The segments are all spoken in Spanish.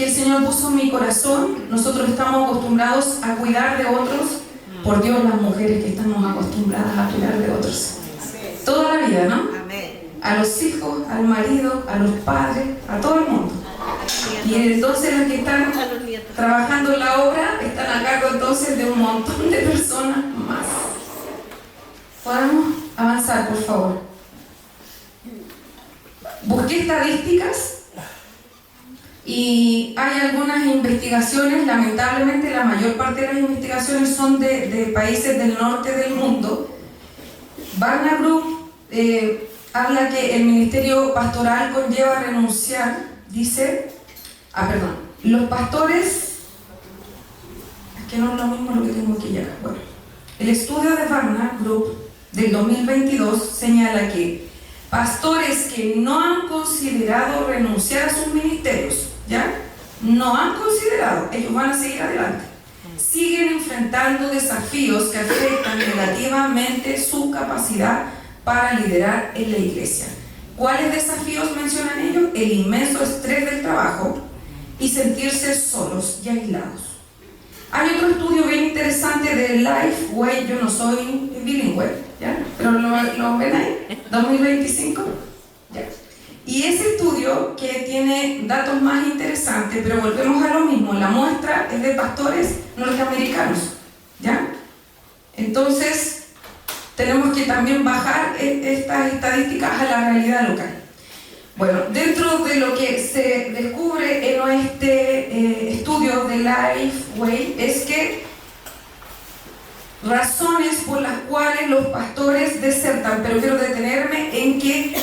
que el Señor puso en mi corazón. Nosotros estamos acostumbrados a cuidar de otros. Por Dios, las mujeres que estamos acostumbradas a cuidar de otros. Toda la vida, ¿no? A los hijos, al marido, a los padres, a todo el mundo. Y entonces los que están trabajando en la obra están a cargo entonces de un montón de personas más. ¿Podemos avanzar, por favor? Busqué estadísticas y hay algunas investigaciones. Lamentablemente la mayor parte de las investigaciones son de países del norte del mundo. Barna Group habla que el ministerio pastoral conlleva renunciar, dice, los pastores, es que no es lo mismo lo que tengo aquí ya. Bueno, el estudio de Barna Group del 2022 señala que pastores que no han considerado renunciar a sus ministerios, ¿ya? No han considerado, ellos van a seguir adelante. Siguen enfrentando desafíos que afectan negativamente su capacidad para liderar en la iglesia. ¿Cuáles desafíos mencionan ellos? El inmenso estrés del trabajo y sentirse solos y aislados. Hay otro estudio bien interesante de Lifeway, yo no soy bilingüe, ¿ya? Pero lo ven ahí, 2025. ¿Ya? Y ese estudio que tiene datos más interesantes, pero volvemos a lo mismo, la muestra es de pastores norteamericanos, ¿ya? Entonces, tenemos que también bajar estas estadísticas a la realidad local. Bueno, dentro de lo que se descubre en este estudio de Lifeway es que razones por las cuales los pastores desertan, pero quiero detenerme en que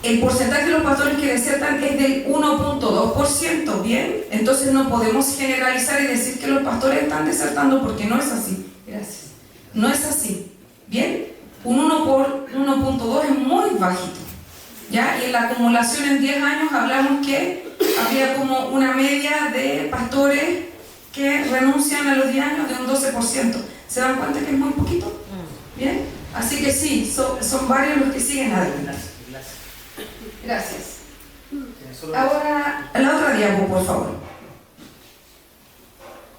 el porcentaje de los pastores que desertan es del 1.2%, ¿bien? Entonces no podemos generalizar y decir que los pastores están desertando porque no es así. Gracias. No es así, ¿bien? Un 1 por 1.2 es muy bajito, ¿ya? Y en la acumulación en 10 años hablamos que había como una media de pastores que renuncian a los 10 años de un 12%. ¿Se dan cuenta que es muy poquito? ¿Bien? Así que sí, son varios los que siguen adelante. Gracias. Ahora, la otra diapo, por favor.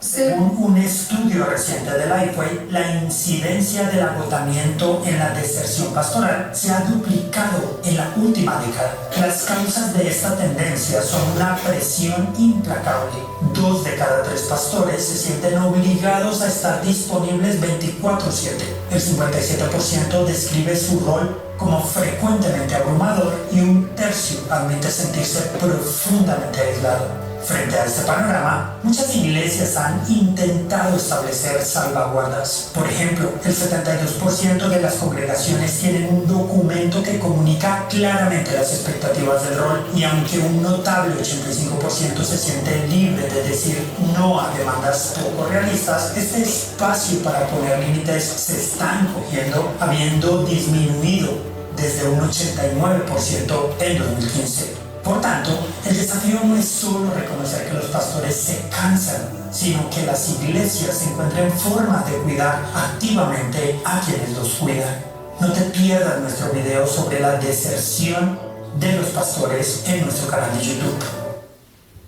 Según un estudio reciente de Lifeway, la incidencia del agotamiento en la deserción pastoral se ha duplicado en la última década. Las causas de esta tendencia son una presión implacable. 2 de cada 3 pastores se sienten obligados a estar disponibles 24/7. El 57% describe su rol como frecuentemente abrumador y 1/3 admite sentirse profundamente aislado. Frente a este panorama, muchas iglesias han intentado establecer salvaguardas. Por ejemplo, el 72% de las congregaciones tienen un documento que comunica claramente las expectativas del rol, y aunque un notable 85% se siente libre de decir no a demandas poco realistas, este espacio para poner límites se está encogiendo, habiendo disminuido desde un 89% en 2015. Por tanto, el desafío no es solo reconocer que los pastores se cansan, sino que las iglesias encuentren formas de cuidar activamente a quienes los cuidan. No te pierdas nuestro video sobre la deserción de los pastores en nuestro canal de YouTube.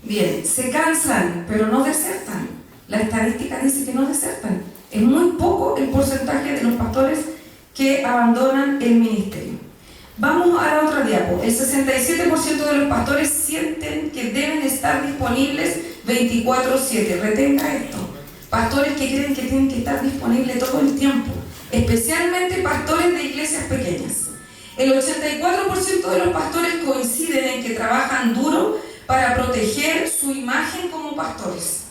Bien, se cansan, pero no desertan. La estadística dice que no desertan. Es muy poco el porcentaje de los pastores que abandonan el ministerio. Vamos a la otra diapo. El 67% de los pastores sienten que deben estar disponibles 24/7. Retenga esto. Pastores que creen que tienen que estar disponibles todo el tiempo, especialmente pastores de iglesias pequeñas. El 84% de los pastores coinciden en que trabajan duro para proteger su imagen como pastores.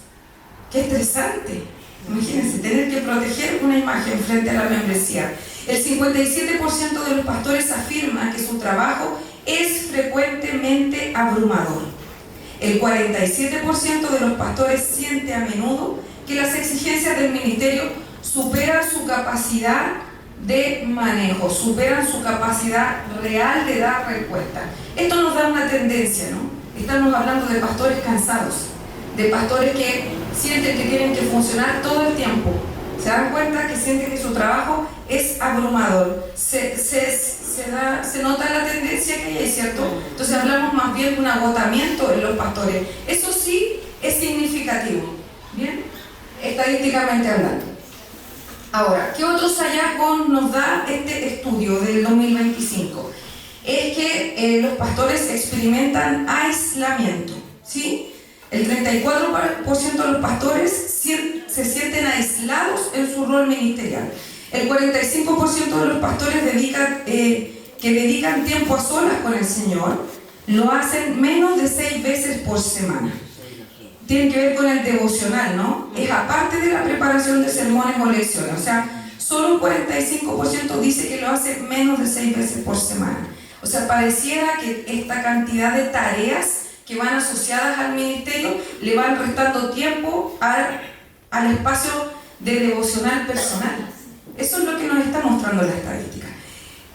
¡Qué estresante! Imagínense, tener que proteger una imagen frente a la membresía. El 57% de los pastores afirma que su trabajo es frecuentemente abrumador. El 47% de los pastores siente a menudo que las exigencias del ministerio superan su capacidad de manejo, superan su capacidad real de dar respuesta. Esto nos da una tendencia, ¿no? Estamos hablando de pastores cansados, de pastores que sienten que tienen que funcionar todo el tiempo. Se dan cuenta que sienten que su trabajo es abrumador. Se se nota la tendencia que hay, ¿cierto? Entonces hablamos más bien de un agotamiento en los pastores. Eso sí es significativo, ¿bien? Estadísticamente hablando. Ahora, ¿qué otros hallazgos nos da este estudio del 2025? Es que los pastores experimentan aislamiento, ¿sí? El 34% de los pastores se sienten aislados en su rol ministerial. El 45% de los pastores que dedican tiempo a solas con el Señor lo hacen menos de 6 veces por semana. Tiene que ver con el devocional, ¿no? Es aparte de la preparación de sermones o lecciones. O sea, solo un 45% dice que lo hace menos de 6 veces por semana. O sea, pareciera que esta cantidad de tareas que van asociadas al ministerio le van restando tiempo al espacio de devocional personal. Eso es lo que nos está mostrando la estadística.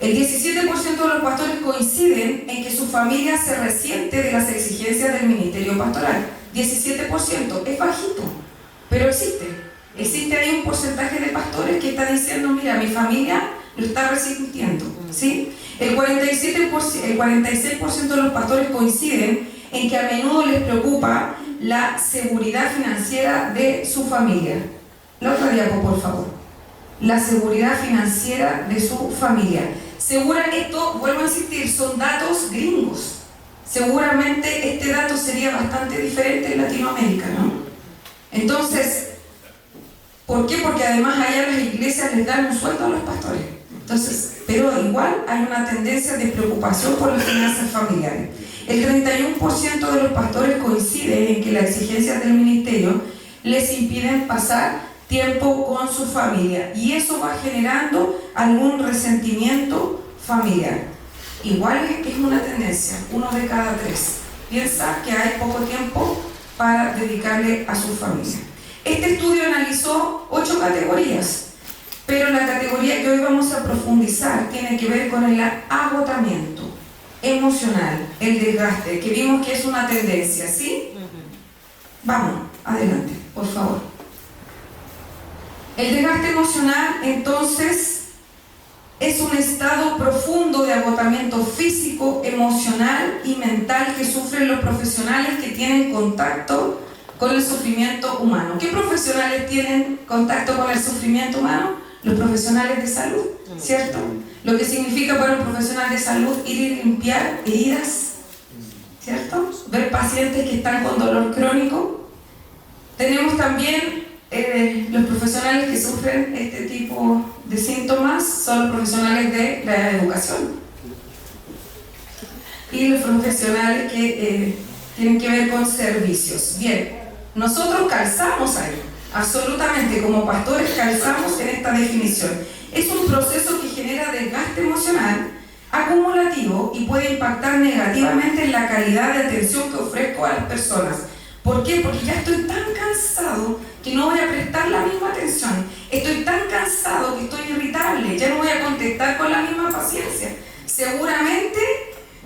El 17% de los pastores coinciden en que su familia se resiente de las exigencias del ministerio pastoral. 17%, es bajito, pero existe. Existe ahí un porcentaje de pastores que está diciendo, mira, mi familia lo está resintiendo, ¿sí? El 46% de los pastores coinciden en que a menudo les preocupa la seguridad financiera de su familia. La otra diapo, por favor. La seguridad financiera de su familia. Esto, vuelvo a insistir, son datos gringos. Seguramente este dato sería bastante diferente en Latinoamérica, ¿no? Entonces, ¿por qué? Porque además allá las iglesias les dan un sueldo a los pastores. Entonces, pero igual hay una tendencia de preocupación por las finanzas familiares. El 31% de los pastores coinciden en que las exigencias del ministerio les impiden pasar tiempo con su familia y eso va generando algún resentimiento familiar. Igual es una tendencia, 1 de cada 3 piensa que hay poco tiempo para dedicarle a su familia. Este estudio analizó 8 categorías, pero la categoría que hoy vamos a profundizar tiene que ver con el agotamiento emocional, el desgaste, que vimos que es una tendencia, ¿sí? Vamos, adelante, por favor. El desgaste emocional, entonces, es un estado profundo de agotamiento físico, emocional y mental que sufren los profesionales que tienen contacto con el sufrimiento humano. ¿Qué profesionales tienen contacto con el sufrimiento humano? Los profesionales de salud, ¿cierto? Lo que significa para un profesional de salud ir y limpiar heridas, ¿cierto? Ver pacientes que están con dolor crónico. Tenemos también los profesionales que sufren este tipo de síntomas, son los profesionales de la educación. Y los profesionales que tienen que ver con servicios. Bien, nosotros calzamos ahí. Absolutamente, como pastores calzamos en esta definición. Es un proceso que genera desgaste emocional acumulativo y puede impactar negativamente en la calidad de atención que ofrezco a las personas. ¿Por qué? Porque ya estoy tan cansado que no voy a prestar la misma atención. Estoy tan cansado que estoy irritable, ya no voy a contestar con la misma paciencia. Seguramente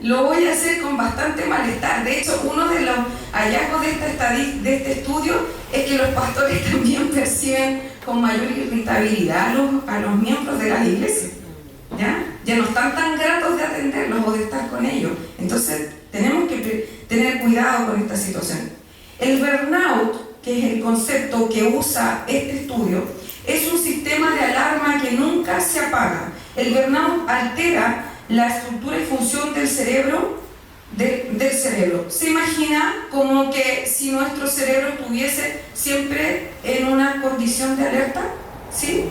lo voy a hacer con bastante malestar. De hecho, uno de los hallazgos de este estudio es que los pastores también perciben con mayor irritabilidad a los miembros de las iglesias. Ya no están tan gratos de atenderlos o de estar con ellos. Entonces, tenemos que tener cuidado con esta situación. El burnout, que es el concepto que usa este estudio, es un sistema de alarma que nunca se apaga. El burnout altera la estructura y función del cerebro. Se imagina como que si nuestro cerebro estuviese siempre en una condición de alerta, ¿sí?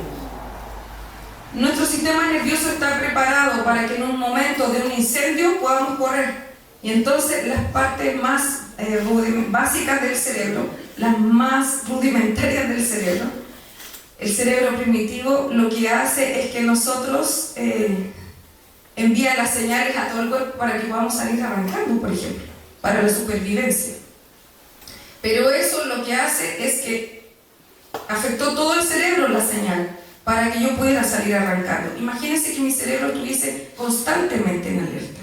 Nuestro sistema nervioso está preparado para que en un momento de un incendio podamos correr. Y entonces las partes más básicas del cerebro, las más rudimentarias del cerebro, el cerebro primitivo, lo que hace es que nosotros envía las señales a todo el cuerpo para que podamos salir arrancando, por ejemplo, para la supervivencia. Pero eso lo que hace es que afectó todo el cerebro la señal para que yo pudiera salir arrancando. Imagínense que mi cerebro estuviese constantemente en alerta.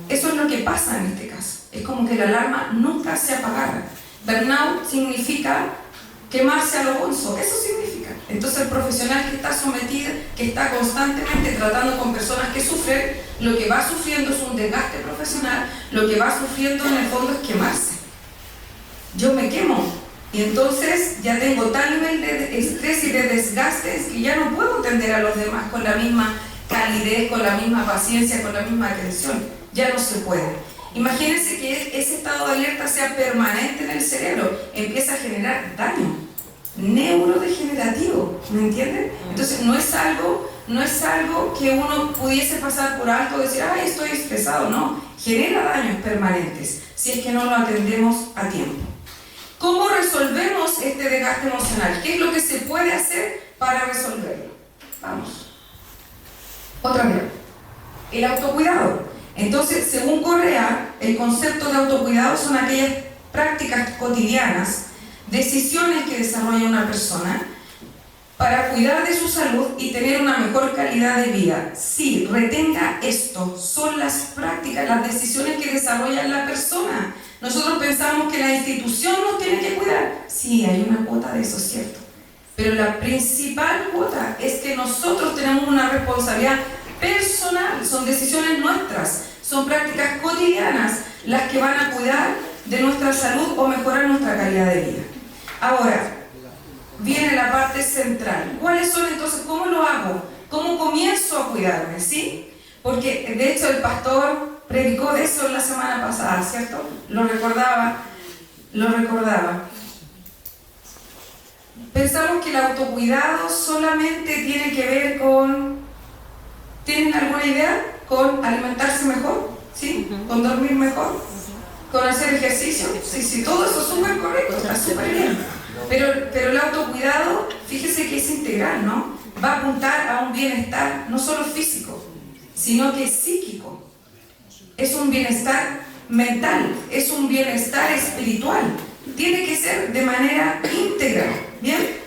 Eso es lo que pasa en este caso. Es como que la alarma nunca se apagara. Burnout significa quemarse a lo bonzo. Eso significa. Entonces el profesional que está sometido, que está constantemente tratando con personas que sufren, lo que va sufriendo es un desgaste profesional, lo que va sufriendo en el fondo es quemarse. Yo me quemo y entonces ya tengo tal nivel de estrés y de desgaste que ya no puedo atender a los demás con la misma calidez, con la misma paciencia, con la misma atención. Ya no se puede. Imagínense que ese estado de alerta sea permanente en el cerebro, empieza a generar daño neurodegenerativo, ¿me entienden? Entonces no es algo que uno pudiese pasar por alto, decir, ay, estoy estresado, no, genera daños permanentes si es que no lo atendemos a tiempo. ¿Cómo resolvemos este desgaste emocional? ¿Qué es lo que se puede hacer para resolverlo? Vamos. Otra vez. El autocuidado. Entonces, según Correa, el concepto de autocuidado son aquellas prácticas cotidianas, decisiones que desarrolla una persona para cuidar de su salud y tener una mejor calidad de vida. Sí, retenga esto, son las prácticas, las decisiones que desarrolla la persona. Nosotros pensamos que la institución nos tiene que cuidar. Sí, hay una cuota de eso, ¿cierto? Pero la principal cuota es que nosotros tenemos una responsabilidad personal, son decisiones nuestras, son prácticas cotidianas las que van a cuidar de nuestra salud o mejorar nuestra calidad de vida. Ahora, viene la parte central. ¿Cuáles son entonces? ¿Cómo lo hago? ¿Cómo comienzo a cuidarme? ¿Sí? Porque de hecho el pastor predicó de eso la semana pasada, ¿cierto? Lo recordaba. Pensamos que el autocuidado solamente tiene que ver con... ¿Tienen alguna idea? ¿Con alimentarse mejor? ¿Sí? ¿Con dormir mejor? ¿Con hacer ejercicio? Sí, todo eso es súper correcto, está súper bien. Pero el autocuidado, fíjese que es integral, ¿no? Va a apuntar a un bienestar no solo físico, sino que psíquico. Es un bienestar mental, es un bienestar espiritual. Tiene que ser de manera íntegra, ¿bien?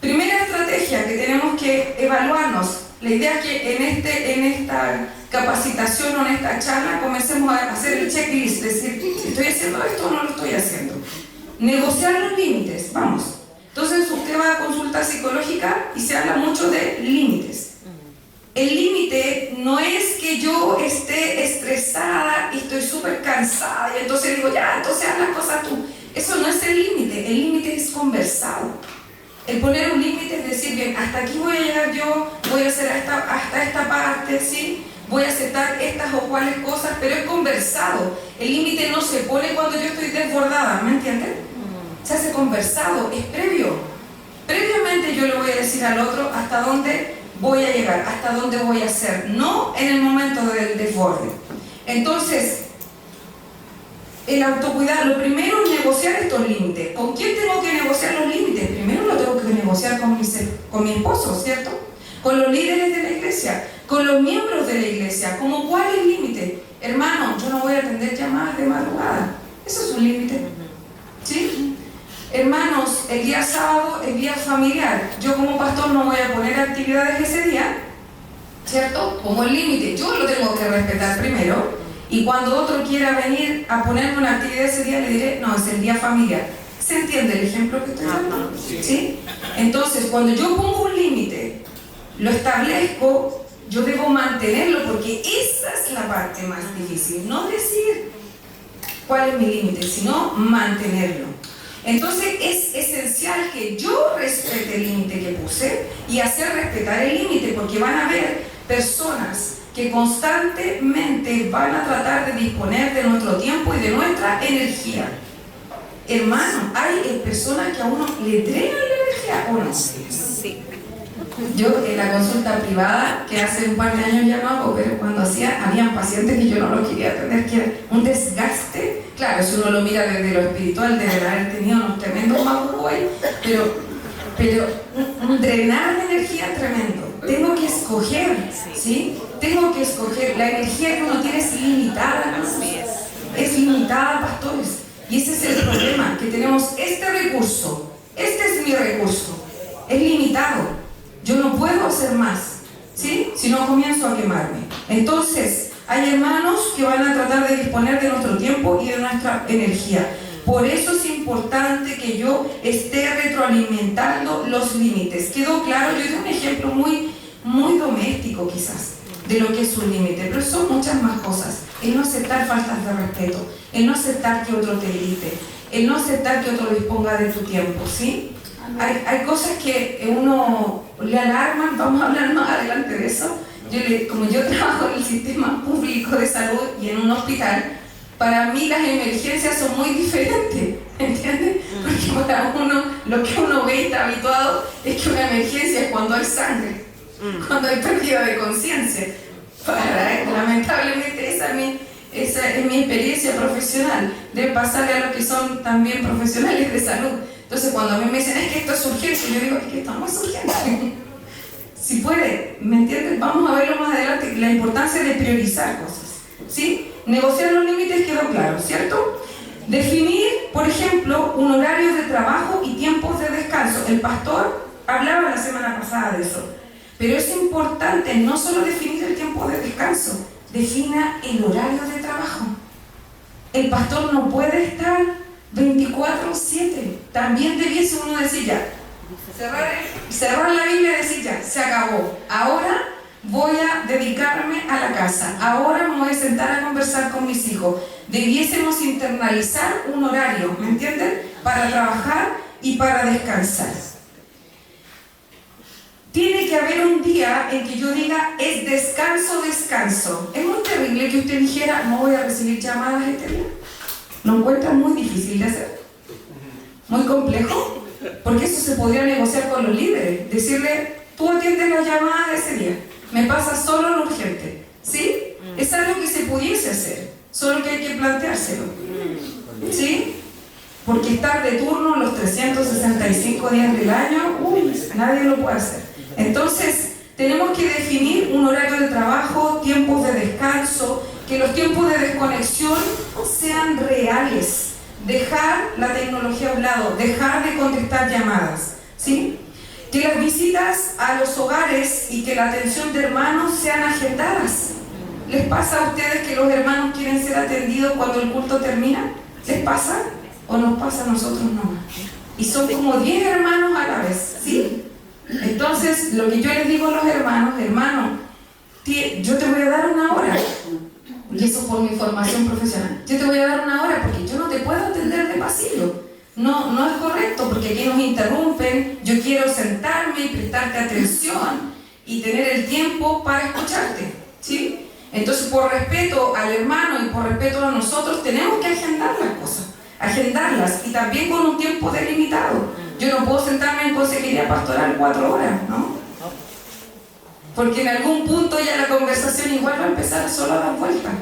Primera estrategia que tenemos que evaluarnos. La idea es que en esta capacitación o en esta charla comencemos a hacer el checklist, decir, ¿estoy haciendo esto o no lo estoy haciendo? Negociar los límites, vamos. Entonces usted va a consulta psicológica y se habla mucho de límites. El límite no es que yo esté estresada y estoy súper cansada y entonces digo, ya, entonces haz las cosas tú. Eso no es el límite es conversado. El poner un límite es decir, bien, hasta aquí voy a llegar yo, voy a hacer hasta esta parte, ¿sí? Voy a aceptar estas o cuales cosas, pero es conversado. El límite no se pone cuando yo estoy desbordada, ¿me entienden? Se hace conversado, es previo. Previamente yo le voy a decir al otro hasta dónde voy a llegar, hasta dónde voy a hacer, no en el momento del desborde. Entonces, el autocuidado, lo primero es negociar estos límites. ¿Con quién tengo que negociar los límites? Primero lo tengo que negociar con mi esposo, ¿cierto? Con los líderes de la iglesia, con los miembros de la iglesia. ¿Cómo cuál es el límite? Hermano, yo no voy a atender llamadas de madrugada. Eso es un límite. ¿Sí? Hermanos, el día sábado es día familiar. Yo como pastor no voy a poner actividades ese día, ¿cierto? Como el límite. Yo lo tengo que respetar primero. Y cuando otro quiera venir a ponerme una actividad ese día, le diré, no, es el día familiar. ¿Se entiende el ejemplo que estoy dando? ¿Sí? Entonces, cuando yo pongo un límite, lo establezco, yo debo mantenerlo porque esa es la parte más difícil. No decir cuál es mi límite, sino mantenerlo. Entonces, es esencial que yo respete el límite que puse y hacer respetar el límite, porque van a haber personas que constantemente van a tratar de disponer de nuestro tiempo y de nuestra energía. Hermano, hay personas que a uno le drenan la energía, ¿o no? Sí. Yo en la consulta privada, que hace un par de años ya no hago, pero cuando habían pacientes que yo no los quería atender, que era un desgaste. Claro, si uno lo mira desde lo espiritual, debe haber tenido unos tremendos magos ahí, pero un drenar de energía tremendo. Tengo que escoger, ¿sí? Tengo que escoger. La energía que uno tiene es limitada, ¿no? Es limitada, pastores. Y ese es el problema, que tenemos este recurso. Este es mi recurso. Es limitado. Yo no puedo hacer más, ¿sí? Si no comienzo a quemarme. Entonces, hay hermanos que van a tratar de disponer de nuestro tiempo y de nuestra energía. Por eso es importante que yo esté retroalimentando los límites. ¿Quedó claro? Yo di un ejemplo muy doméstico quizás de lo que es un límite, pero son muchas más cosas. El no aceptar faltas de respeto, el no aceptar que otro te grite, el no aceptar que otro disponga de tu tiempo, ¿sí? Hay cosas que uno le alarman, vamos a hablar más adelante de eso. Como yo trabajo en el sistema público de salud y en un hospital, para mí las emergencias son muy diferentes, ¿entiendes? Porque para uno, lo que uno ve y está habituado es que una emergencia es cuando hay sangre, cuando hay pérdida de conciencia. Lamentablemente esa es mi experiencia profesional, de pasarle a los que son también profesionales de salud. Entonces cuando a mí me dicen, es que esto es urgente, yo digo, es que esto no es urgente. Si puede, ¿me entiendes? Vamos a verlo más adelante, la importancia de priorizar cosas, ¿sí? Negociar los límites quedó claro, ¿cierto? Definir, por ejemplo, un horario de trabajo y tiempos de descanso. El pastor hablaba la semana pasada de eso. Pero es importante no solo definir el tiempo de descanso, defina el horario de trabajo. El pastor no puede estar 24/7. También debiese uno decir ya, cerrar la Biblia y decir ya, se acabó. Ahora voy a dedicarme a la casa. Ahora me voy a sentar a conversar con mis hijos. Debiésemos internalizar un horario, ¿me entienden? Para trabajar y para descansar. Tiene que haber un día en que yo diga, es descanso, descanso. Es muy terrible que usted dijera, no voy a recibir llamadas este día. ¿Lo encuentran muy difícil de hacer? ¿Muy complejo? Porque eso se podría negociar con los líderes. Decirle, tú atiendes las llamadas de ese día. Me pasa solo lo urgente. ¿Sí? Es algo que se pudiese hacer. Solo que hay que planteárselo. ¿Sí? Porque estar de turno los 365 días del año, nadie lo puede hacer. Entonces, tenemos que definir un horario de trabajo, tiempos de descanso, que los tiempos de desconexión sean reales. Dejar la tecnología a un lado, dejar de contestar llamadas, ¿sí? Que las visitas a los hogares y que la atención de hermanos sean agendadas. ¿Les pasa a ustedes que los hermanos quieren ser atendidos cuando el culto termina? ¿Les pasa? ¿O nos pasa a nosotros nomás? Y son como 10 hermanos a la vez, ¿sí? Entonces, lo que yo les digo a los hermanos, yo te voy a dar una hora, y eso por mi formación profesional, yo te voy a dar una hora porque yo no te puedo atender de pasillo. No es correcto, porque aquí nos interrumpen, yo quiero sentarme y prestarte atención y tener el tiempo para escucharte, ¿sí? Entonces, por respeto al hermano y por respeto a nosotros, tenemos que agendar las cosas, agendarlas, y también con un tiempo delimitado. Yo no puedo sentarme en consejería pastoral 4 horas, ¿no? Porque en algún punto ya la conversación igual va a empezar solo a dar vueltas.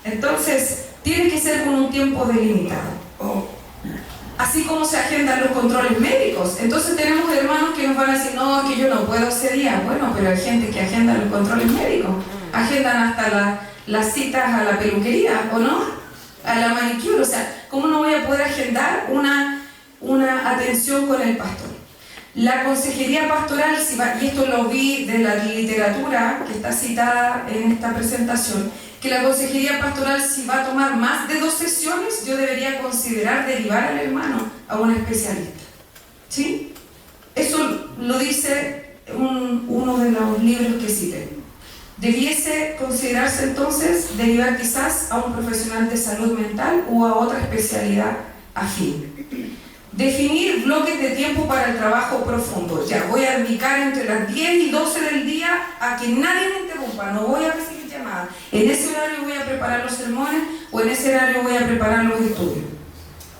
Entonces, tiene que ser con un tiempo delimitado. Así como se agendan los controles médicos. Entonces tenemos hermanos que nos van a decir, no, que yo no puedo ese día. Bueno, pero hay gente que agenda los controles médicos. Agendan hasta las citas a la peluquería, ¿o no? A la manicure. O sea, ¿cómo no voy a poder agendar una atención con el pastor? La consejería pastoral, y esto lo vi de la literatura que está citada en esta presentación, que la consejería pastoral, si va a tomar más de 2 sesiones, yo debería considerar derivar al hermano a un especialista, ¿sí? Eso lo dice uno de los libros que cité. Debiese considerarse entonces derivar quizás a un profesional de salud mental o a otra especialidad afín. Definir bloques de tiempo para el trabajo profundo. Ya, voy a dedicar entre las 10 y 12 del día a que nadie me interrumpa, no voy a recibir llamadas. En ese horario voy a preparar los sermones o en ese horario voy a preparar los estudios.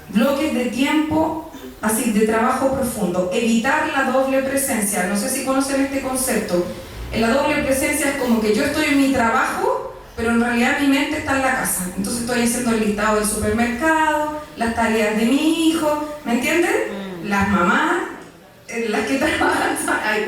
Bloques de tiempo, así, de trabajo profundo. Evitar la doble presencia. No sé si conocen este concepto. En la doble presencia es como que yo estoy en mi trabajo, pero en realidad mi mente está en la casa. Entonces estoy haciendo el listado del supermercado, las tareas de mi hijo, ¿me entienden? Las mamás, las que trabajan,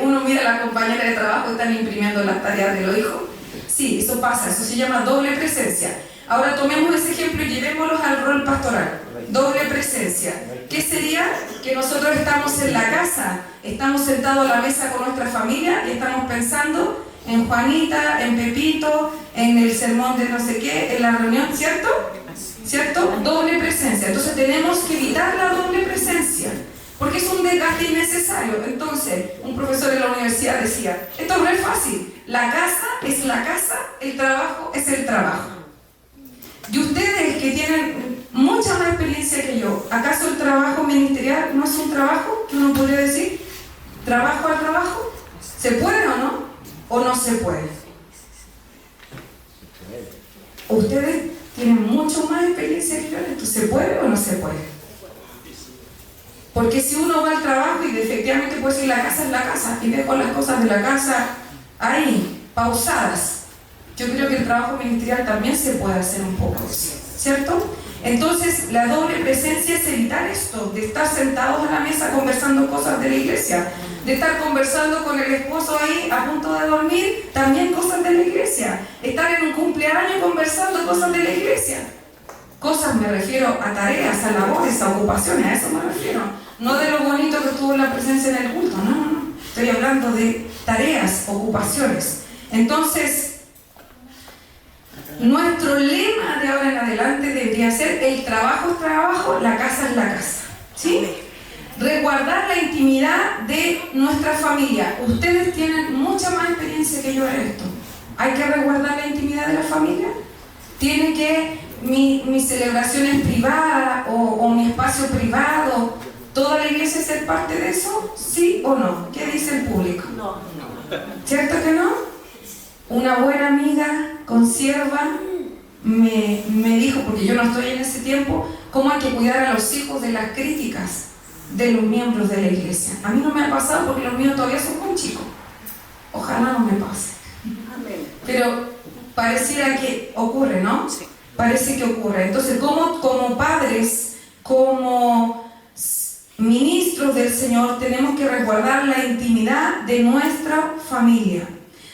uno mira a las compañeras de trabajo que están imprimiendo las tareas de los hijos. Sí, eso pasa, eso se llama doble presencia. Ahora tomemos ese ejemplo y llevémoslo al rol pastoral. Doble presencia. ¿Qué sería? Que nosotros estamos en la casa, estamos sentados a la mesa con nuestra familia y estamos pensando en Juanita, en Pepito, en el sermón de no sé qué, en la reunión, ¿cierto? ¿cierto? Doble presencia. Entonces tenemos que evitar la doble presencia, porque es un desgaste innecesario. Entonces, un profesor de la universidad decía, esto no es fácil, la casa es la casa, el trabajo es el trabajo. Y ustedes que tienen mucha más experiencia que yo, ¿acaso el trabajo ministerial no es un trabajo que uno podría decir? ¿Trabajo al trabajo? ¿Se puede o no? ¿O no se puede? Ustedes tienen mucho más experiencia que yo en esto. ¿Se puede o no se puede? Porque si uno va al trabajo y efectivamente puede decir la casa es la casa y dejo las cosas de la casa ahí, pausadas, yo creo que el trabajo ministerial también se puede hacer un poco así, ¿cierto? Entonces, la doble presencia es evitar esto, de estar sentados a la mesa conversando cosas de la iglesia, de estar conversando con el esposo ahí a punto de dormir, también cosas de la iglesia, estar en un cumpleaños conversando cosas de la iglesia. Cosas me refiero a tareas, a labores, a ocupaciones, a eso me refiero. No de lo bonito que tuvo la presencia en el culto, no. Estoy hablando de tareas, ocupaciones. Entonces, nuestro lema de ahora en adelante debería ser: el trabajo es trabajo, la casa es la casa. ¿Sí? Resguardar la intimidad de nuestra familia. Ustedes tienen mucha más experiencia que yo en esto. ¿Hay que resguardar la intimidad de la familia? ¿Tiene que mis celebraciones privadas o mi espacio privado, toda la iglesia ser parte de eso? ¿Sí o no? ¿Qué dice el público? No. ¿Cierto que no? Una buena amiga, consierva, me dijo, porque yo no estoy en ese tiempo, cómo hay que cuidar a los hijos de las críticas de los miembros de la iglesia. A mí no me ha pasado porque los míos todavía son muy chicos. Ojalá no me pase. Amén. Pero pareciera que ocurre, ¿no? Sí. Parece que ocurre. Entonces, como padres, como ministros del Señor, tenemos que resguardar la intimidad de nuestra familia.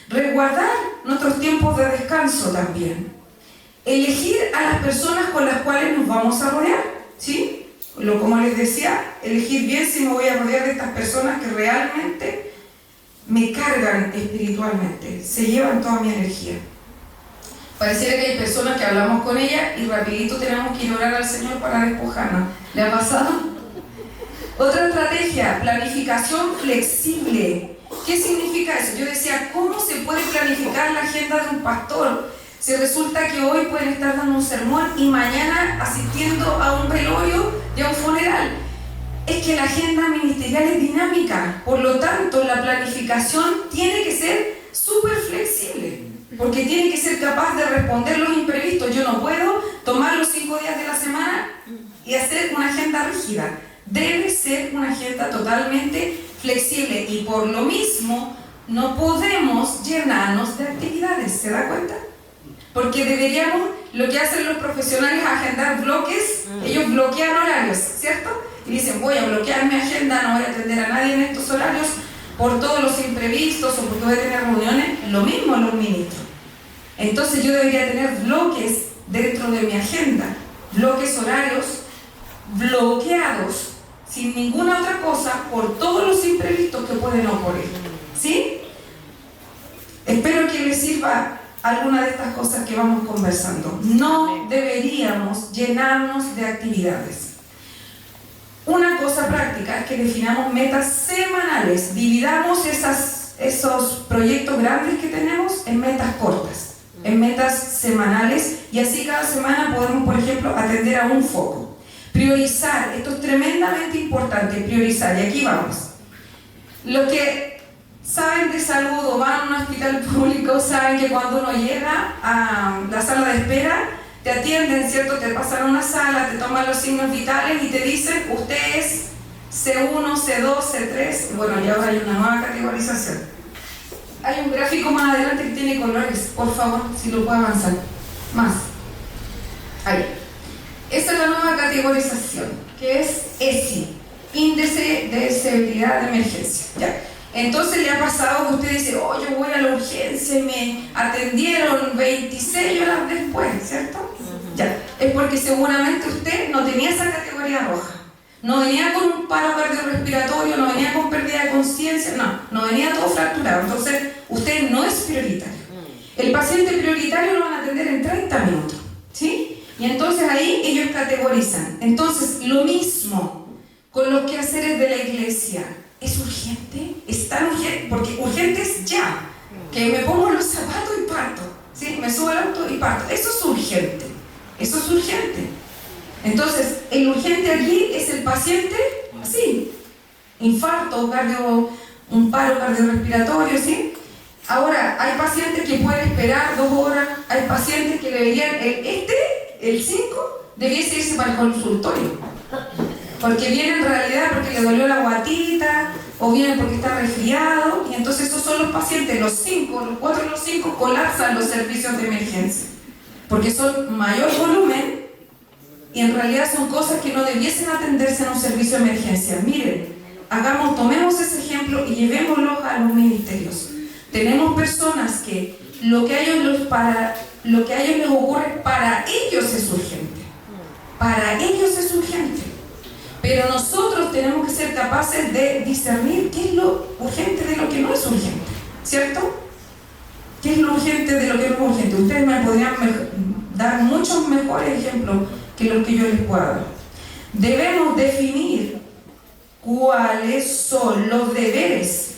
Resguardar nuestros tiempos de descanso también. Elegir a las personas con las cuales nos vamos a rodear, ¿sí? Como les decía, elegir bien si me voy a rodear de estas personas que realmente me cargan espiritualmente, se llevan toda mi energía. Pareciera que hay personas que hablamos con ellas y rapidito tenemos que ir a orar al Señor para despojarnos. ¿Le ha pasado? Otra estrategia, planificación flexible. ¿Qué significa eso? Yo decía, ¿cómo se puede planificar la agenda de un pastor? Si resulta que hoy pueden estar dando un sermón y mañana asistiendo a un velorio y a un funeral. Es que la agenda ministerial es dinámica, por lo tanto la planificación tiene que ser súper flexible, porque tiene que ser capaz de responder los imprevistos. Yo no puedo tomar los 5 días de la semana y hacer una agenda rígida. Debe ser una agenda totalmente flexible y por lo mismo no podemos llenarnos de actividades, ¿se da cuenta? Porque deberíamos, lo que hacen los profesionales, agendar bloques, ellos bloquean horarios, ¿cierto? Y dicen, voy a bloquear mi agenda, no voy a atender a nadie en estos horarios por todos los imprevistos o porque voy a tener reuniones. Lo mismo los ministros. Entonces yo debería tener bloques dentro de mi agenda, bloques horarios bloqueados, sin ninguna otra cosa, por todos los imprevistos que pueden ocurrir. ¿Sí? Espero que les sirva alguna de estas cosas que vamos conversando. No deberíamos llenarnos de actividades. Una cosa práctica es que definamos metas semanales. Dividamos esos proyectos grandes que tenemos en metas cortas, en metas semanales, y así cada semana podemos, por ejemplo, atender a un foco. Priorizar, esto es tremendamente importante, priorizar, y aquí vamos. Los que saben de salud o van a un hospital público saben que cuando uno llega a la sala de espera, te atienden, ¿cierto? Te pasan a una sala, te toman los signos vitales y te dicen, usted es C1, C2, C3, bueno, y ahora hay una nueva categorización. Hay un gráfico más adelante que tiene colores, por favor, si lo puede avanzar. Más. Ahí. Esta es la nueva categorización, que es ESI, Índice de Severidad de Emergencia. ¿Ya? Entonces le ha pasado que usted dice, oh, yo voy a la urgencia y me atendieron 26 horas después, ¿cierto? Ya. Es porque seguramente usted no tenía esa categoría roja. No venía con un paro cardiorrespiratorio, no venía con pérdida de conciencia, no venía todo fracturado. Entonces, usted no es prioritario. El paciente prioritario lo van a atender en 30 minutos, ¿sí? Y entonces ahí ellos categorizan. Entonces, lo mismo con los quehaceres de la iglesia. ¿Es urgente? ¿Es tan urgente? Porque urgente es ya. Que me pongo los zapatos y parto. ¿Sí? Me subo al auto y parto. Eso es urgente. Eso es urgente. Entonces, el urgente aquí es el paciente, así. Infarto, un paro cardiorrespiratorio, ¿sí? Ahora, hay pacientes que pueden esperar 2 horas. Hay pacientes que deberían... El 5, debiese irse para el consultorio. Porque viene en realidad porque le dolió la guatita, o viene porque está resfriado, y entonces esos son los pacientes, los 4 y los 5 colapsan los servicios de emergencia. Porque son mayor volumen, y en realidad son cosas que no debiesen atenderse en un servicio de emergencia. Miren, tomemos ese ejemplo y llevémoslo a los ministerios. Tenemos personas que lo que a ellos les ocurre, para ellos es urgente. Para ellos es urgente. Pero nosotros tenemos que ser capaces de discernir qué es lo urgente de lo que no es urgente. ¿Cierto? ¿Qué es lo urgente de lo que no es urgente? Ustedes me podrían dar muchos mejores ejemplos que los que yo les puedo dar. Debemos definir cuáles son los deberes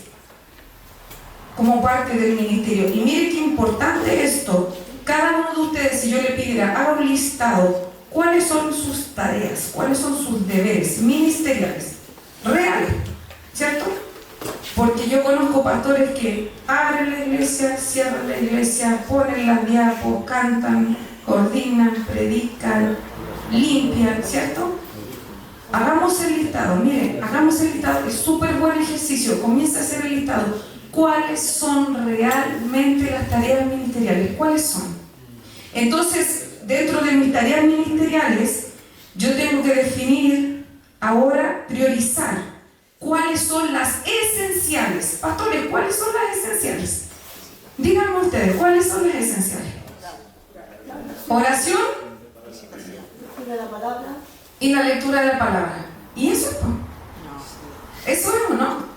como parte del ministerio. Y miren qué importante esto. Cada uno de ustedes, si yo le pidiera, haga un listado, ¿cuáles son sus tareas? ¿Cuáles son sus deberes ministeriales? Reales, ¿cierto? Porque yo conozco pastores que abren la iglesia, cierran la iglesia, ponen las diapos, cantan, coordinan, predican, limpian, ¿cierto? Hagamos el listado, miren, hagamos el listado, es súper buen ejercicio, comienza a hacer el listado. ¿Cuáles son realmente las tareas ministeriales? ¿Cuáles son? Entonces, dentro de mis tareas ministeriales, yo tengo que definir, ahora, priorizar. ¿Cuáles son las esenciales? Pastores, ¿cuáles son las esenciales? Díganme ustedes, ¿cuáles son las esenciales? Oración y la lectura de la palabra. ¿Y eso es? ¿Eso es o no?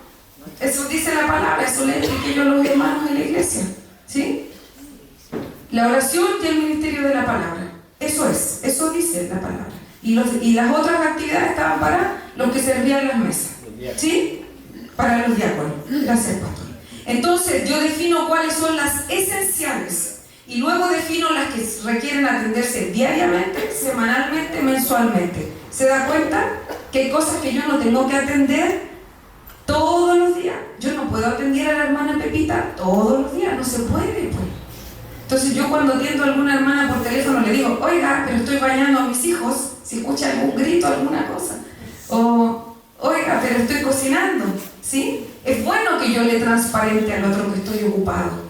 Eso dice la palabra, eso le expliqué yo a los hermanos en la iglesia, ¿sí? La oración y el ministerio de la palabra. Eso dice la palabra. Y las otras actividades estaban para los que servían las mesas, ¿sí? Para los diáconos. Gracias, pastor. Entonces, yo defino cuáles son las esenciales y luego defino las que requieren atenderse diariamente, semanalmente, mensualmente. ¿Se da cuenta que hay cosas que yo no tengo que atender todos los días? Yo no puedo atender a la hermana Pepita todos los días, no se puede, pues. Entonces yo cuando atiendo a alguna hermana por teléfono le digo, oiga, pero estoy bañando a mis hijos, si escucha algún grito, alguna cosa. O, oiga, pero estoy cocinando, ¿sí? Es bueno que yo le transparente al otro que estoy ocupado,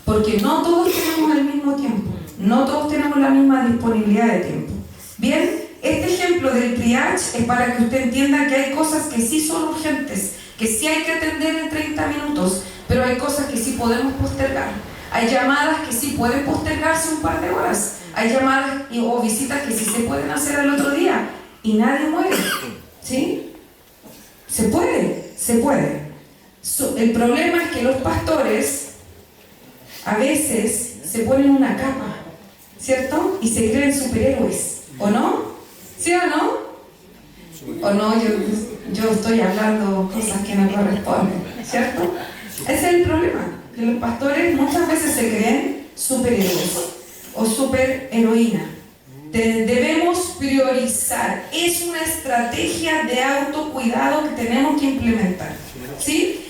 porque no todos tenemos el mismo tiempo, no todos tenemos la misma disponibilidad de tiempo. Bien, este ejemplo del triage es para que usted entienda que hay cosas que sí son urgentes, que sí hay que atender en 30 minutos, pero hay cosas que sí podemos postergar. Hay llamadas que sí pueden postergarse un par de horas. Hay llamadas o visitas que sí se pueden hacer al otro día. Y nadie muere. ¿Sí? Se puede, se puede. El problema es que los pastores a veces se ponen una capa, ¿cierto? Y se creen superhéroes. ¿O no? ¿Sí o no? ¿O no? Yo estoy hablando cosas que no corresponden, ¿cierto? Ese es el problema. Que los pastores muchas veces se creen superhéroes o superheroína. Debemos priorizar. Es una estrategia de autocuidado que tenemos que implementar, ¿sí?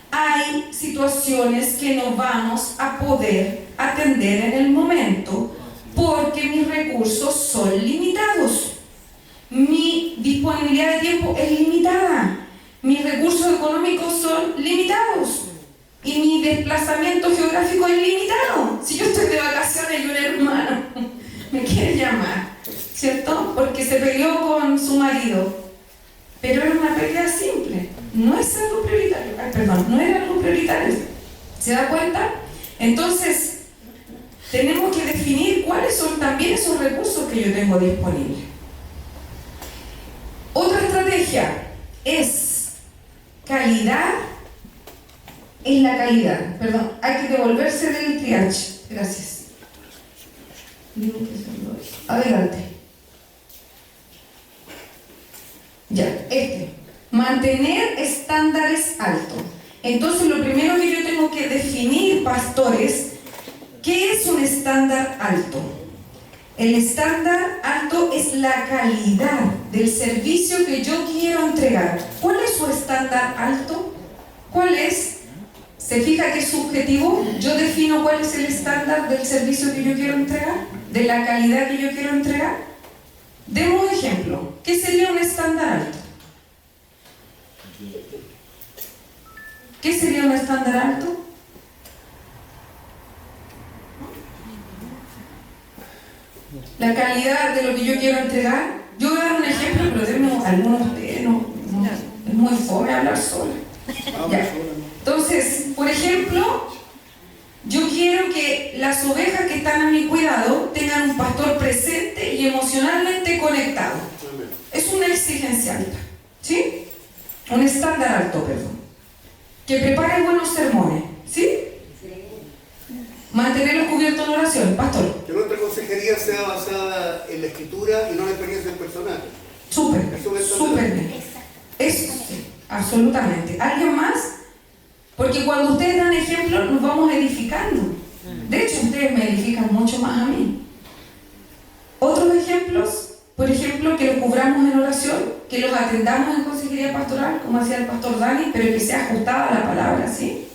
Hay situaciones que no vamos a poder atender en el momento porque mis recursos son limitados. Mi disponibilidad de tiempo es limitada. Mis recursos económicos son limitados. Y mi desplazamiento geográfico es limitado. Si yo estoy de vacaciones y un hermano me quiere llamar, ¿cierto? Porque se peleó con su marido. Pero era una pelea simple. No es algo prioritario. No era algo prioritario. ¿Se da cuenta? Entonces, tenemos que definir cuáles son también esos recursos que yo tengo disponibles. Otra estrategia es calidad hay que devolverse del triage. Gracias. límites servidores. Adelante. Ya, mantener estándares altos. Entonces, lo primero que yo tengo que definir, pastores, ¿qué es un estándar alto? El estándar alto es la calidad del servicio que yo quiero entregar. ¿Cuál es su estándar alto? ¿Cuál es? ¿Se fija que es subjetivo? Yo defino cuál es el estándar del servicio que yo quiero entregar, de la calidad que yo quiero entregar. Demos un ejemplo. ¿Qué sería un estándar alto? ¿Qué sería un estándar alto? La calidad de lo que yo quiero entregar. Yo voy a dar un ejemplo, pero denme algunos de ustedes, es muy fome hablar sola. Ya. Entonces, por ejemplo, yo quiero que las ovejas que están a mi cuidado tengan un pastor presente y emocionalmente conectado. Es una exigencia alta, ¿sí? Un estándar alto, perdón. Que prepare buenos sermones, ¿sí? Mantenerlos cubiertos en oración, pastor. Que nuestra consejería sea basada en la escritura y no en la experiencia del personal. Súper bien. Eso sí, absolutamente. ¿Alguien más? Porque cuando ustedes dan ejemplos, nos vamos edificando. De hecho, ustedes me edifican mucho más a mí. Otros ejemplos, por ejemplo, que los cubramos en oración, que los atendamos en consejería pastoral, como hacía el pastor Dani, pero que sea ajustada a la palabra, ¿sí?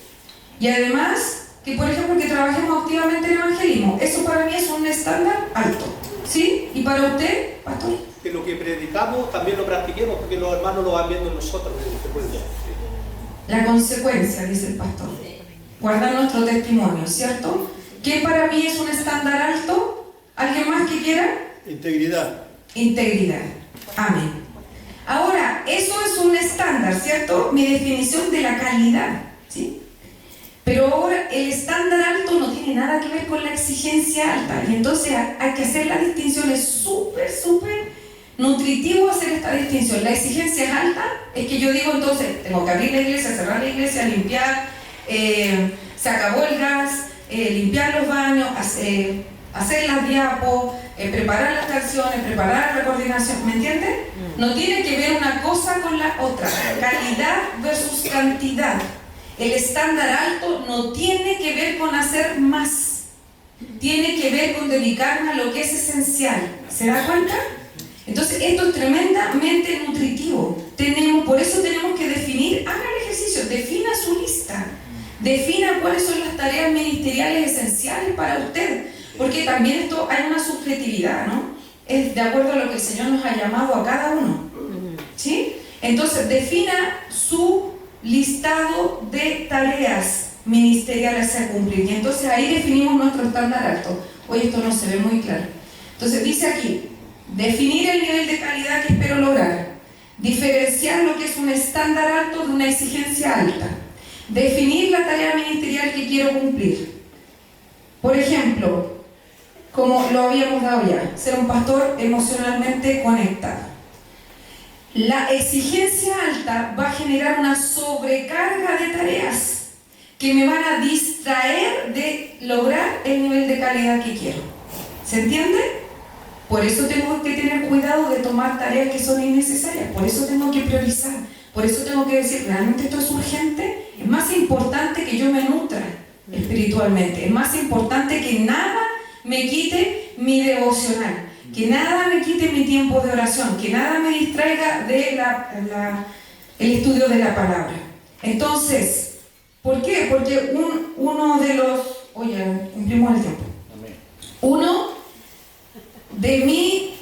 Y además, que por ejemplo, que trabajemos activamente en evangelismo. Eso para mí es un estándar alto, ¿sí? ¿Y para usted, pastor? Que lo que predicamos también lo practiquemos, porque los hermanos lo van viendo en nosotros. La consecuencia, dice el pastor. Guardar nuestro testimonio, ¿cierto? ¿Qué para mí es un estándar alto? ¿Alguien más que quiera? Integridad. Integridad. Amén. Ahora, eso es un estándar, ¿cierto? Mi definición de la calidad, ¿sí? Pero ahora el estándar alto no tiene nada que ver con la exigencia alta. Y entonces hay que hacer la distinción. Es súper nutritivo hacer esta distinción. La exigencia es alta, es que yo digo entonces, tengo que abrir la iglesia, cerrar la iglesia, limpiar, se acabó el gas, limpiar los baños, hacer las diapos, preparar las canciones, preparar la coordinación, ¿me entiendes? No tiene que ver una cosa con la otra. Calidad versus cantidad. El estándar alto no tiene que ver con hacer más, tiene que ver con dedicarnos a lo que es esencial. ¿Se da cuenta? Entonces esto es tremendamente nutritivo. Por eso tenemos que definir, haga el ejercicio, defina su lista, defina cuáles son las tareas ministeriales esenciales para usted, porque también esto hay una subjetividad, ¿no? Es de acuerdo a lo que el Señor nos ha llamado a cada uno, ¿sí? Entonces defina su listado de tareas ministeriales a cumplir, y entonces ahí definimos nuestro estándar alto. Hoy esto no se ve muy claro. Entonces dice aquí, definir el nivel de calidad que espero lograr, diferenciar lo que es un estándar alto de una exigencia alta, definir la tarea ministerial que quiero cumplir. Por ejemplo, como lo habíamos dado ya, ser un pastor emocionalmente conectado. La exigencia alta va a generar una sobrecarga de tareas que me van a distraer de lograr el nivel de calidad que quiero. ¿Se entiende? Por eso tengo que tener cuidado de tomar tareas que son innecesarias. Por eso tengo que priorizar. Por eso tengo que decir, ¿realmente esto es urgente? Es más importante que yo me nutra espiritualmente. Es más importante que nada me quite mi devocional. Que nada me quite mi tiempo de oración, que nada me distraiga de el estudio de la palabra. Entonces, ¿por qué? Porque uno de los... Oye, cumplimos el tiempo. Uno de mi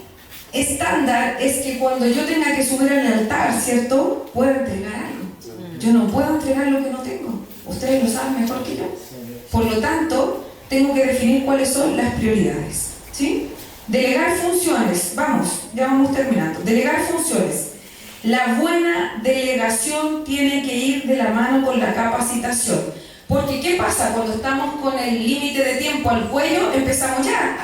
estándar es que cuando yo tenga que subir al altar, ¿cierto? Puedo entregar algo. Yo no puedo entregar lo que no tengo. Ustedes lo saben mejor que yo. Por lo tanto, tengo que definir cuáles son las prioridades, ¿sí? Delegar funciones, ya vamos terminando. Delegar funciones. La buena delegación tiene que ir de la mano con la capacitación. Porque ¿qué pasa? Cuando estamos con el límite de tiempo al cuello, empezamos ya,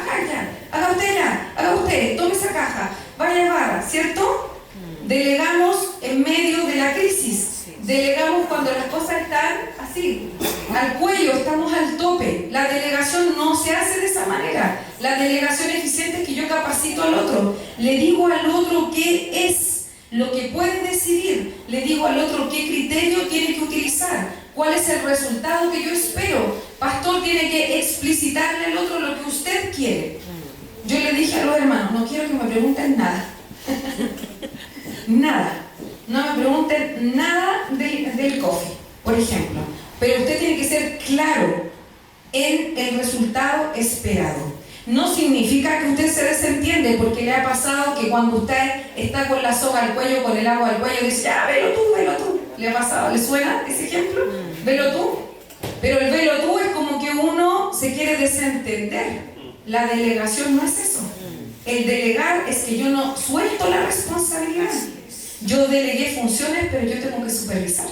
haga usted, tome esa caja, vaya a barra, ¿cierto? Delegamos en medio de la crisis. Delegamos cuando las cosas están así, al cuello, estamos al tope. La delegación no se hace de esa manera. La delegación eficiente es que yo capacito al otro. Le digo al otro qué es lo que puede decidir. Le digo al otro qué criterio tiene que utilizar. ¿Cuál es el resultado que yo espero? Pastor, tiene que explicitarle al otro lo que usted quiere. Yo le dije a los hermanos, no quiero que me pregunten nada. Nada. No me pregunten nada del coffee, por ejemplo. Pero usted tiene que ser claro en el resultado esperado. No significa que usted se desentiende, porque le ha pasado que cuando usted está con la soga al cuello, con el agua al cuello, dice, ya, velo tú, velo tú. ¿Le ha pasado? ¿Le suena ese ejemplo? Velo tú. Pero el velo tú es como que uno se quiere desentender. La delegación no es eso. El delegar es que yo no suelto la responsabilidad. Yo delegué funciones, pero yo tengo que supervisar.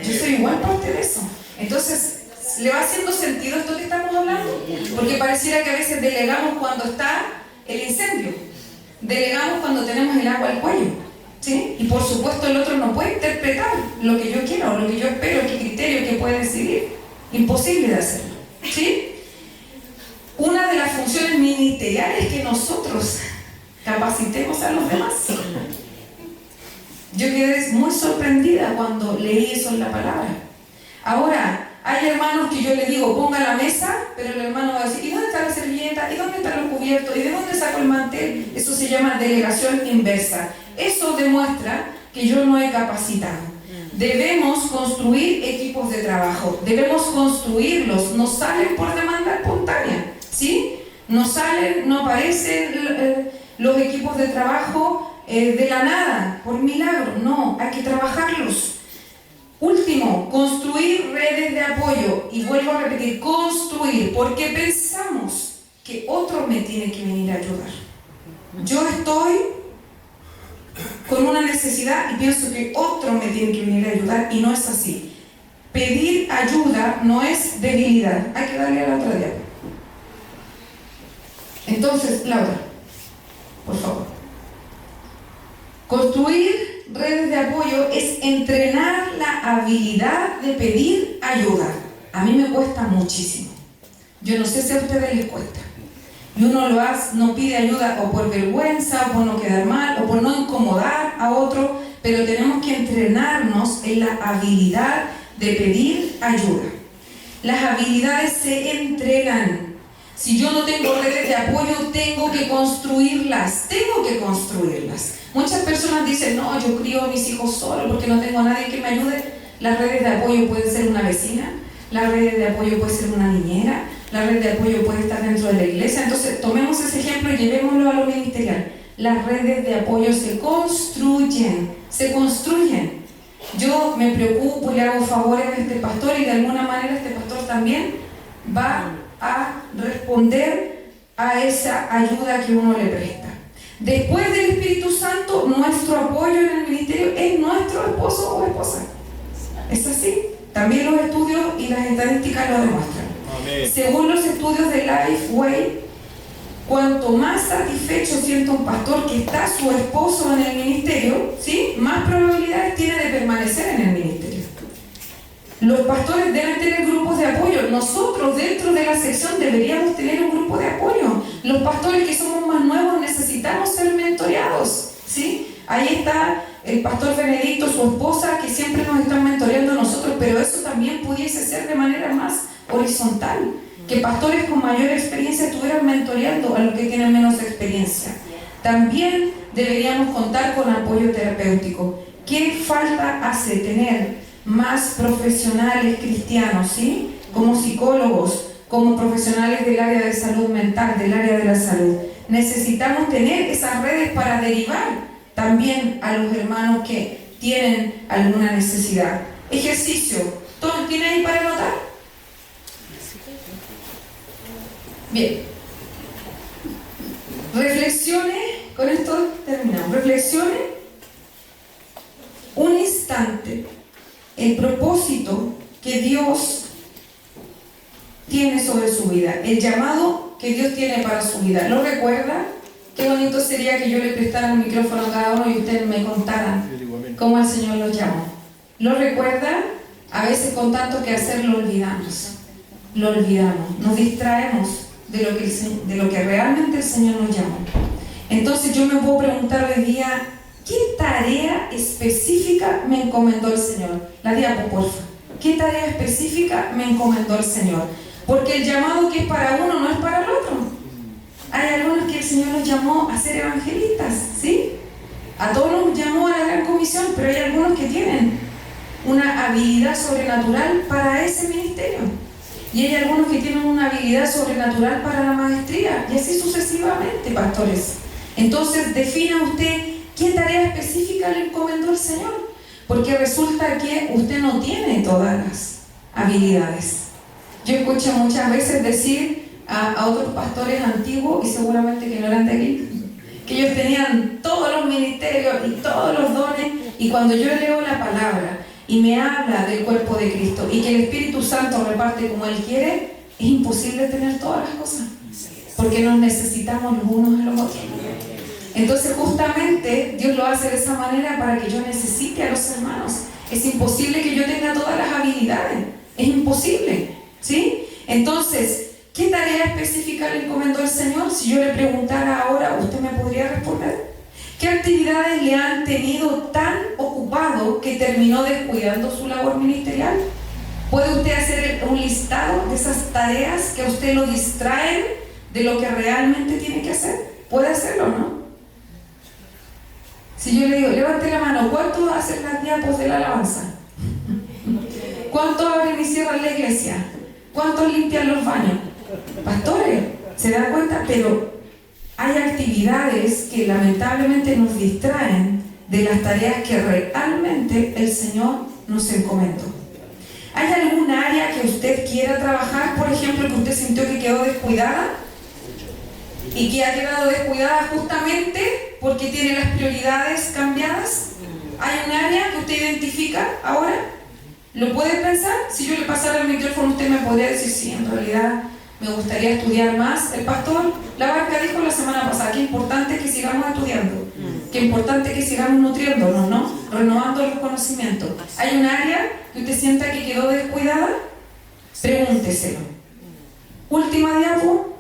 Yo soy igual parte de eso. Entonces, ¿le va haciendo sentido esto que estamos hablando? Porque pareciera que a veces delegamos cuando está el incendio. Delegamos cuando tenemos el agua al cuello. ¿Sí? Y por supuesto el otro no puede interpretar lo que yo quiero, lo que yo espero, qué criterio que puede decidir. Imposible de hacerlo. ¿Sí? Una de las funciones ministeriales es que nosotros capacitemos a los demás. Yo quedé muy sorprendida cuando leí eso en la palabra. Ahora, hay hermanos que yo les digo, ponga la mesa, pero el hermano va a decir, ¿y dónde está la servilleta? ¿Y dónde están los cubiertos? ¿Y de dónde saco el mantel? Eso se llama delegación inversa. Eso demuestra que yo no he capacitado. Debemos construir equipos de trabajo, debemos construirlos, no salen por demanda espontánea, ¿sí? No salen, no aparecen los equipos de trabajo de la nada, por milagro, no, hay que trabajarlos. Último, construir redes de apoyo, y vuelvo a repetir, construir, porque pensamos que otro me tiene que venir a ayudar. Yo estoy con una necesidad y pienso que otro me tiene que venir a ayudar, y no es así. Pedir ayuda no es debilidad. Hay que darle a la otra diapositiva. Entonces, Laura, por favor. Construir redes de apoyo es entrenar la habilidad de pedir ayuda. A mí me cuesta muchísimo. Yo no sé si a ustedes les cuesta. Y uno lo hace, no pide ayuda o por vergüenza, o por no quedar mal, o por no incomodar a otro, pero tenemos que entrenarnos en la habilidad de pedir ayuda. Las habilidades se entrenan. Si yo no tengo redes de apoyo, tengo que construirlas. Muchas personas dicen, no, yo crío a mis hijos solo porque no tengo a nadie que me ayude. Las redes de apoyo pueden ser una vecina, las redes de apoyo puede ser una niñera, la red de apoyo puede estar dentro de la iglesia. Entonces, tomemos ese ejemplo y llevémoslo a lo ministerial. Las redes de apoyo se construyen. Yo me preocupo y le hago favores a este pastor, y de alguna manera este pastor también va a responder a esa ayuda que uno le presta. Después del Espíritu Santo, nuestro apoyo en el ministerio es nuestro esposo o esposa. Es así. También los estudios y las estadísticas lo demuestran. Amén. Según los estudios de Lifeway, cuanto más satisfecho siente un pastor que está su esposo en el ministerio, ¿sí?, más probabilidades tiene de permanecer en el ministerio. Los pastores deben tener grupos de apoyo. Nosotros dentro de la sección deberíamos tener un grupo de apoyo. Los pastores que somos más nuevos necesitamos ser mentoreados, ¿sí? Ahí está el pastor Benedicto, su esposa, que siempre nos están mentoreando a nosotros, pero eso también pudiese ser de manera más horizontal, que pastores con mayor experiencia estuvieran mentoreando a los que tienen menos experiencia. También deberíamos contar con apoyo terapéutico. ¿Qué falta hace tener más profesionales cristianos, ¿sí?, como psicólogos, como profesionales del área de salud mental, del área de la salud? Necesitamos tener esas redes para derivar también a los hermanos que tienen alguna necesidad. Ejercicio. ¿Todos tienen ahí para anotar? Bien. Reflexione, con esto terminamos. Reflexione un instante el propósito que Dios tiene sobre su vida, el llamado que Dios tiene para su vida. ¿Lo recuerda? Qué bonito sería que yo le prestara el micrófono a cada uno y ustedes me contaran cómo el Señor los llamó. ¿Lo recuerda? A veces con tanto que hacer lo olvidamos, nos distraemos de lo que realmente el Señor nos llamó. Entonces yo me puedo preguntar hoy día, ¿qué tarea específica me encomendó el Señor? La diapo, porfa. ¿Qué tarea específica me encomendó el Señor? Porque el llamado que es para uno no es para el otro. Hay algunos que el Señor nos llamó a ser evangelistas, ¿sí? A todos nos llamó a la gran comisión, pero hay algunos que tienen una habilidad sobrenatural para ese ministerio. Y hay algunos que tienen una habilidad sobrenatural para la maestría, y así sucesivamente, pastores. Entonces, defina usted qué tarea específica le encomendó el Señor, porque resulta que usted no tiene todas las habilidades. Yo escucho muchas veces decir a otros pastores antiguos, y seguramente que no eran de aquí, que ellos tenían todos los ministerios y todos los dones, y cuando yo leo la palabra y me habla del cuerpo de Cristo y que el Espíritu Santo reparte como Él quiere, es imposible tener todas las cosas, porque nos necesitamos los unos a los otros. Entonces justamente Dios lo hace de esa manera para que yo necesite a los hermanos. Es imposible que yo tenga todas las habilidades, es imposible, ¿sí? Entonces, ¿qué tarea específica le encomendó el Señor? Si yo le preguntara ahora, ¿usted me podría responder? ¿Qué actividades le han tenido tan ocupado que terminó descuidando su labor ministerial? ¿Puede usted hacer un listado de esas tareas que a usted lo distraen de lo que realmente tiene que hacer? ¿Puede hacerlo o no? Si yo le digo, levante la mano, ¿cuántos hacen las diapos de la alabanza? ¿Cuántos abren y cierran la iglesia? ¿Cuántos limpian los baños? Pastores, ¿se dan cuenta? Pero hay actividades que lamentablemente nos distraen de las tareas que realmente el Señor nos encomendó. ¿Hay algún área que usted quiera trabajar, por ejemplo, que usted sintió que quedó descuidada? Y que ha quedado descuidada justamente porque tiene las prioridades cambiadas. ¿Hay un área que usted identifica ahora? ¿Lo puede pensar? Si yo le pasara el micrófono, usted me podría decir, sí, en realidad me gustaría estudiar más. El pastor Labarca dijo la semana pasada que es importante que sigamos estudiando, que es importante que sigamos nutriéndonos, ¿no? Renovando los conocimientos. ¿Hay un área que usted sienta que quedó descuidada? Pregúnteselo. Última diapo.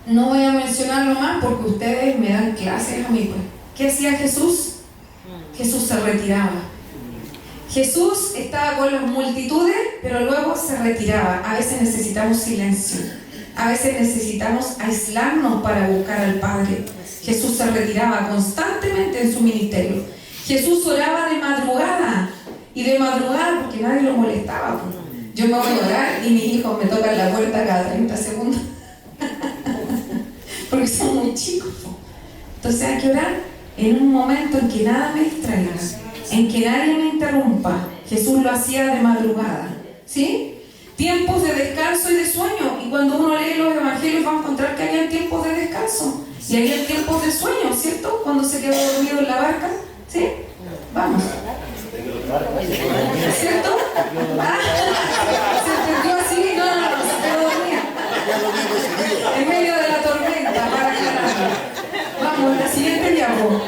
No voy a mencionarlo más porque ustedes me dan clases a mí. Pues. ¿Qué hacía Jesús? Jesús se retiraba. Jesús estaba con las multitudes, pero luego se retiraba. A veces necesitamos silencio. A veces necesitamos aislarnos para buscar al Padre. Jesús se retiraba constantemente en su ministerio. Jesús oraba de madrugada. Y de madrugada porque nadie lo molestaba. Pues. Yo me voy a orar y mis hijos me tocan la puerta cada 30 segundos. Porque son muy chicos. Entonces hay que orar en un momento en que nada me distraiga, en que nadie me interrumpa. Jesús lo hacía de madrugada, ¿sí? Tiempos de descanso y de sueño. Y cuando uno lee los evangelios va a encontrar que había tiempos de descanso y había tiempos de sueño, ¿cierto? Cuando se quedó dormido en la barca, ¿sí? Vamos. ¿Cierto? ¿Ah? ¿Se entendió así? No, se quedó dormida. En medio de la tormenta, para aclarar. Vamos, la siguiente diapo.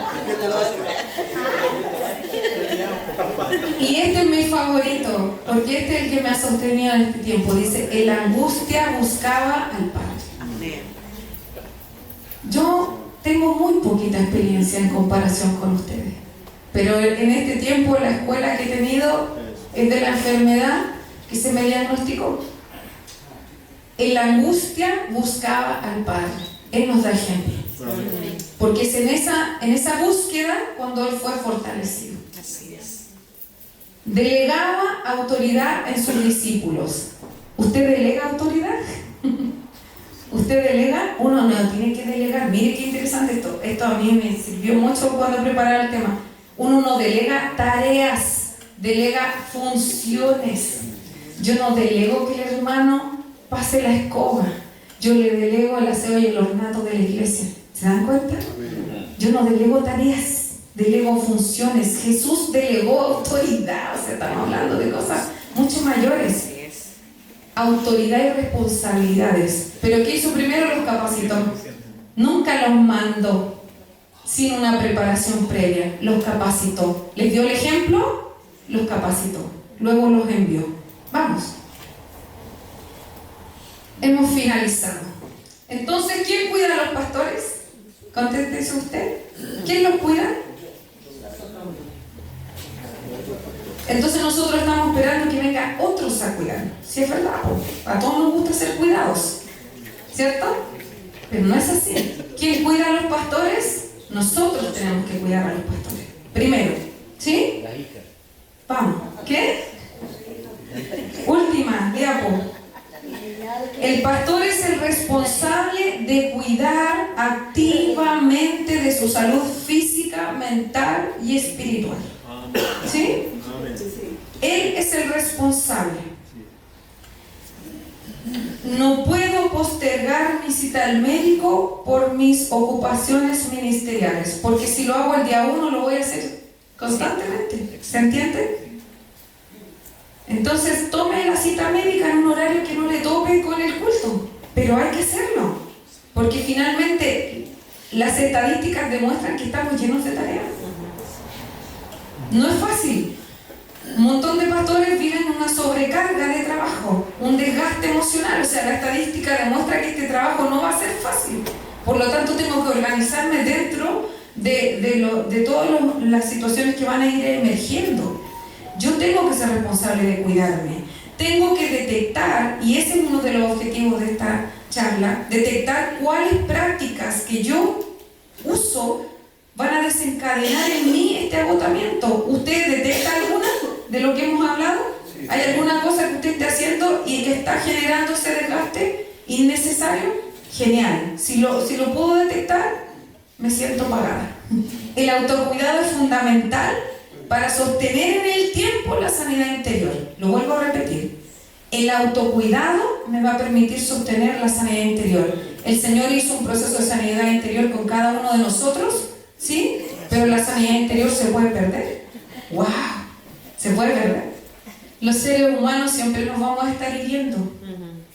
Y este es mi favorito, porque este es el que me ha sostenido en este tiempo. Dice, en la angustia buscaba al Padre. Yo tengo muy poquita experiencia en comparación con ustedes, pero en este tiempo la escuela que he tenido es de la enfermedad que se me diagnosticó. En la angustia buscaba al Padre. Él nos da ejemplo. Porque es en esa búsqueda cuando Él fue fortalecido. Delegaba autoridad en sus discípulos. ¿Usted delega autoridad? ¿Usted delega? Uno no tiene que delegar. Mire qué interesante esto. Esto a mí me sirvió mucho cuando preparaba el tema. Uno no delega tareas, delega funciones. Yo no delego que el hermano pase la escoba. Yo le delego el aseo y el ornato de la iglesia. ¿Se dan cuenta? Yo no delego tareas, delego funciones. Jesús delegó autoridad. O sea, estamos hablando de cosas mucho mayores. Autoridad y responsabilidades. Pero ¿qué hizo primero? Los capacitó. Nunca los mandó sin una preparación previa. Los capacitó. Les dio el ejemplo, los capacitó. Luego los envió. Vamos. Hemos finalizado. Entonces, ¿quién cuida a los pastores? Contéstese usted. ¿Quién los cuida? Entonces nosotros estamos esperando que vengan otros a cuidar. Si es verdad, a todos nos gusta ser cuidados, ¿cierto? Pero no es así. ¿Quién cuida a los pastores? Nosotros tenemos que cuidar a los pastores. Primero, ¿sí? Vamos. ¿Qué? Última, diapo. El pastor es el responsable de cuidar activamente de su salud física, mental y espiritual. ¿Sí? Él es el responsable. No puedo postergar mi cita al médico por mis ocupaciones ministeriales, porque si lo hago el día 1 lo voy a hacer constantemente. ¿Se entiende? Entonces tome la cita médica en un horario que no le tope con el culto, pero hay que hacerlo, porque finalmente las estadísticas demuestran que estamos llenos de tareas. No es fácil. Un montón de pastores viven una sobrecarga de trabajo, un desgaste emocional. O sea, la estadística demuestra que este trabajo no va a ser fácil. Por lo tanto, tengo que organizarme dentro de todas las situaciones que van a ir emergiendo. Yo tengo que ser responsable de cuidarme. Tengo que detectar, y ese es uno de los objetivos de esta charla, detectar cuáles prácticas que yo uso van a desencadenar en mí este agotamiento. ¿Usted detecta alguna de lo que hemos hablado? ¿Hay alguna cosa que usted esté haciendo y que está generando ese desgaste innecesario? Genial. Si lo puedo detectar, me siento pagada. El autocuidado es fundamental para sostener en el tiempo la sanidad interior. Lo vuelvo a repetir. El autocuidado me va a permitir sostener la sanidad interior. El Señor hizo un proceso de sanidad interior con cada uno de nosotros, ¿sí? Pero la sanidad interior se puede perder. ¡Wow! Se puede perder. Los seres humanos siempre nos vamos a estar hiriendo.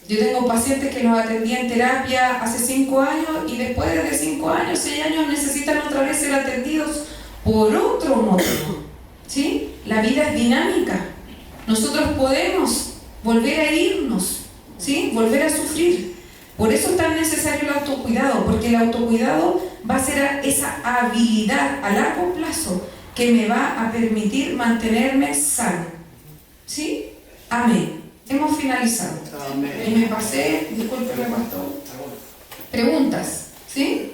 Yo tengo pacientes que los atendí en terapia hace 5 años y después de 5 años, 6 años necesitan otra vez ser atendidos por otro motivo. ¿Sí? La vida es dinámica. Nosotros podemos volver a irnos, ¿sí? Volver a sufrir. Por eso es tan necesario el autocuidado, porque el autocuidado va a ser esa habilidad a largo plazo que me va a permitir mantenerme sano. ¿Sí? Amén. Hemos finalizado. Amén. Y me pasé, discúlpeme, pastor. Preguntas, ¿sí?